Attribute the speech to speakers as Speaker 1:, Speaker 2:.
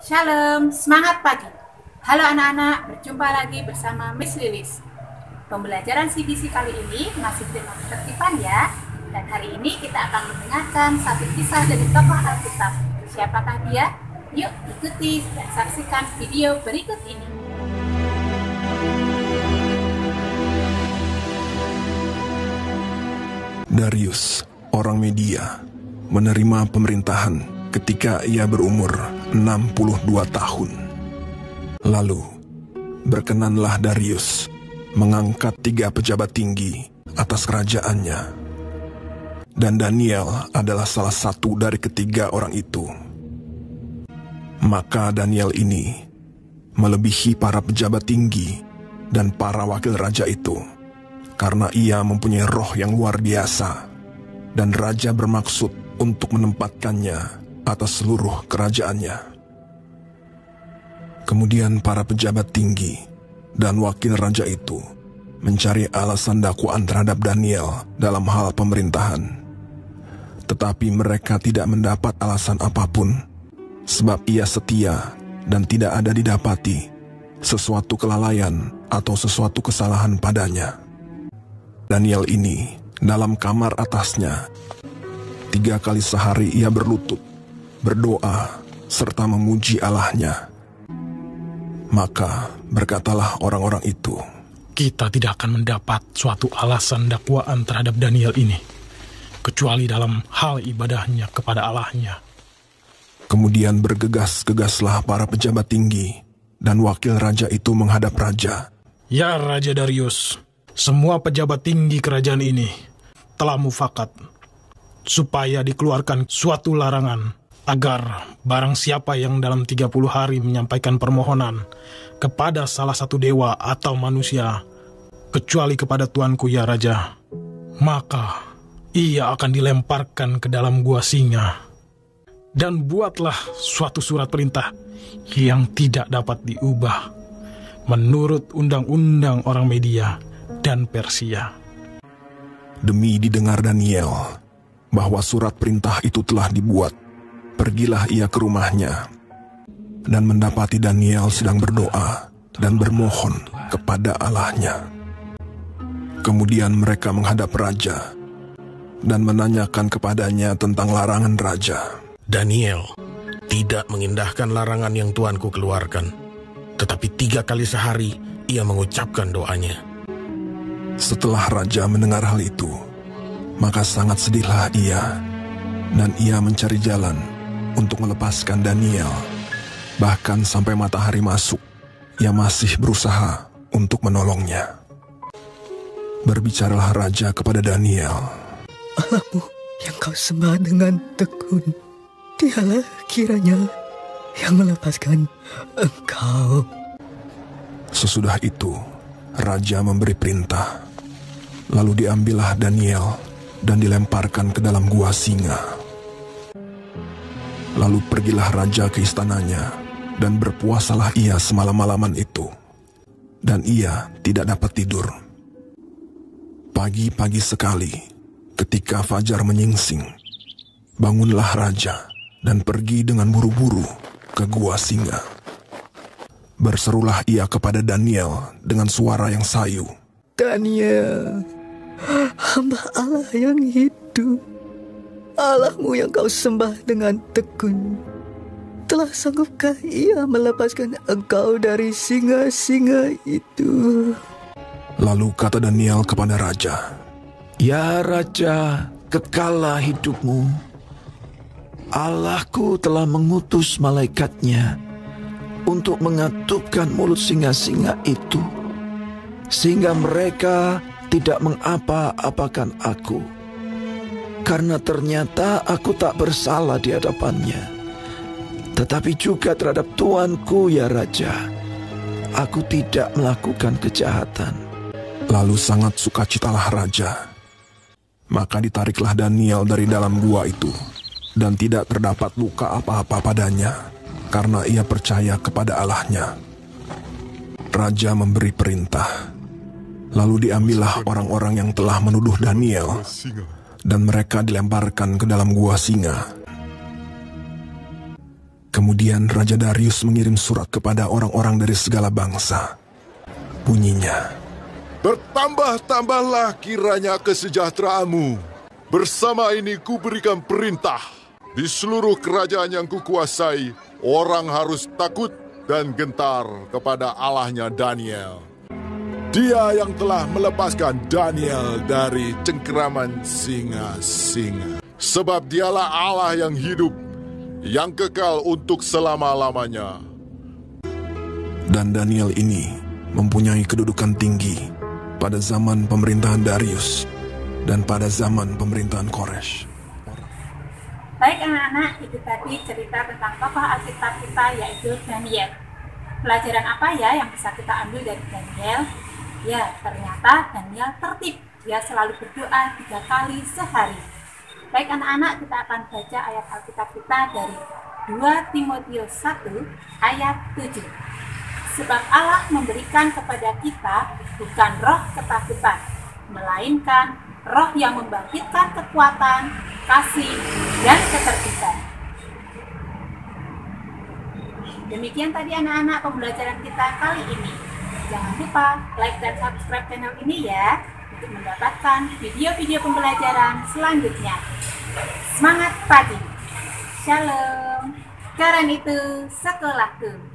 Speaker 1: Shalom, semangat pagi. Halo anak-anak, berjumpa lagi bersama Miss Lilis. Pembelajaran CBC kali ini masih tema ketertiban ya. Dan hari ini kita akan mendengarkan satu kisah dari tokoh Alkitab. Siapakah dia? Yuk ikuti dan saksikan video berikut ini.
Speaker 2: Darius, orang Media, menerima pemerintahan ketika ia berumur 62 tahun. Lalu, berkenanlah Darius mengangkat 3 pejabat tinggi atas kerajaannya. Dan Daniel adalah salah satu dari ketiga orang itu. Maka Daniel ini melebihi para pejabat tinggi dan para wakil raja itu, karena ia mempunyai roh yang luar biasa, dan raja bermaksud untuk menempatkannya atas seluruh kerajaannya. Kemudian para pejabat tinggi dan wakil raja itu mencari alasan dakwaan terhadap Daniel dalam hal pemerintahan. Tetapi mereka tidak mendapat alasan apapun, sebab ia setia dan tidak ada didapati sesuatu kelalaian atau sesuatu kesalahan padanya. Daniel ini dalam kamar atasnya 3 kali sehari ia berlutut, berdoa, serta memuji Allahnya. Maka berkatalah orang-orang itu,
Speaker 3: "Kita tidak akan mendapat suatu alasan dakwaan terhadap Daniel ini, kecuali dalam hal ibadahnya kepada Allahnya."
Speaker 2: Kemudian bergegas-gegaslah para pejabat tinggi dan wakil raja itu menghadap raja.
Speaker 3: "Ya Raja Darius, semua pejabat tinggi kerajaan ini telah mufakat supaya dikeluarkan suatu larangan agar barang siapa yang dalam 30 hari menyampaikan permohonan kepada salah satu dewa atau manusia, kecuali kepada tuanku ya Raja, maka ia akan dilemparkan ke dalam gua singa. Dan buatlah suatu surat perintah yang tidak dapat diubah menurut undang-undang orang Media dan Persia."
Speaker 2: Demi didengar Daniel bahwa surat perintah itu telah dibuat, pergilah ia ke rumahnya dan mendapati Daniel sedang berdoa dan bermohon kepada Allahnya. Kemudian mereka menghadap raja dan menanyakan kepadanya tentang larangan raja.
Speaker 4: Daniel tidak mengindahkan larangan yang tuanku keluarkan, tetapi 3 kali sehari ia mengucapkan doanya.
Speaker 2: Setelah raja mendengar hal itu, maka sangat sedihlah ia, dan ia mencari jalan untuk melepaskan Daniel. Bahkan sampai matahari masuk, ia masih berusaha untuk menolongnya. Berbicaralah raja kepada Daniel,
Speaker 5: "Allahmu yang kau sembah dengan tekun, dialah kiranya yang melepaskan engkau."
Speaker 2: Sesudah itu, raja memberi perintah. Lalu diambillah Daniel dan dilemparkan ke dalam gua singa. Lalu pergilah raja ke istananya, dan berpuasalah ia semalam-malaman itu. Dan ia tidak dapat tidur. Pagi-pagi sekali, ketika fajar menyingsing, bangunlah raja dan pergi dengan buru-buru ke gua singa. Berserulah ia kepada Daniel dengan suara yang sayu,
Speaker 5: "Daniel, hamba Allah yang hidup, Allahmu yang kau sembah dengan tekun, telah sanggupkah ia melepaskan engkau dari singa-singa itu?"
Speaker 2: Lalu kata Daniel kepada raja,
Speaker 6: "Ya Raja, kekallah hidupmu. Allahku telah mengutus malaikatnya untuk mengatupkan mulut singa-singa itu, sehingga mereka tidak mengapa-apakan aku. Karena ternyata aku tak bersalah di hadapannya. Tetapi juga terhadap tuanku ya Raja, aku tidak melakukan kejahatan."
Speaker 2: Lalu sangat sukacitalah raja. Maka ditariklah Daniel dari dalam gua itu, dan tidak terdapat luka apa-apa padanya, karena ia percaya kepada Allahnya. Raja memberi perintah. Lalu diambillah orang-orang yang telah menuduh Daniel, dan mereka dilemparkan ke dalam gua singa. Kemudian Raja Darius mengirim surat kepada orang-orang dari segala bangsa. Bunyinya,
Speaker 7: "Bertambah-tambahlah kiranya kesejahteraanmu. Bersama ini kuberikan perintah. Di seluruh kerajaan yang kukuasai, orang harus takut dan gentar kepada Allahnya Daniel. Dia yang telah melepaskan Daniel dari cengkeraman singa-singa. Sebab dialah Allah yang hidup, yang kekal untuk selama-lamanya."
Speaker 2: Dan Daniel ini mempunyai kedudukan tinggi pada zaman pemerintahan Darius dan pada zaman pemerintahan Koresh.
Speaker 1: Baik anak-anak, itu tadi cerita tentang tokoh Alkitab kita yaitu Daniel. Pelajaran apa ya yang bisa kita ambil dari Daniel? Ya, ternyata Daniel tertib. Dia selalu berdoa 3 kali sehari. Baik anak-anak, kita akan baca ayat Alkitab kita dari 2 Timotius 1 ayat 7. Sebab Allah memberikan kepada kita bukan roh ketakutan, melainkan roh yang membangkitkan kekuatan, kasih, dan ketertiban. Demikian tadi anak-anak pembelajaran kita kali ini. Jangan lupa like dan subscribe channel ini ya, untuk mendapatkan video-video pembelajaran selanjutnya. Semangat pagi! Shalom! Sekarang itu sekolahku.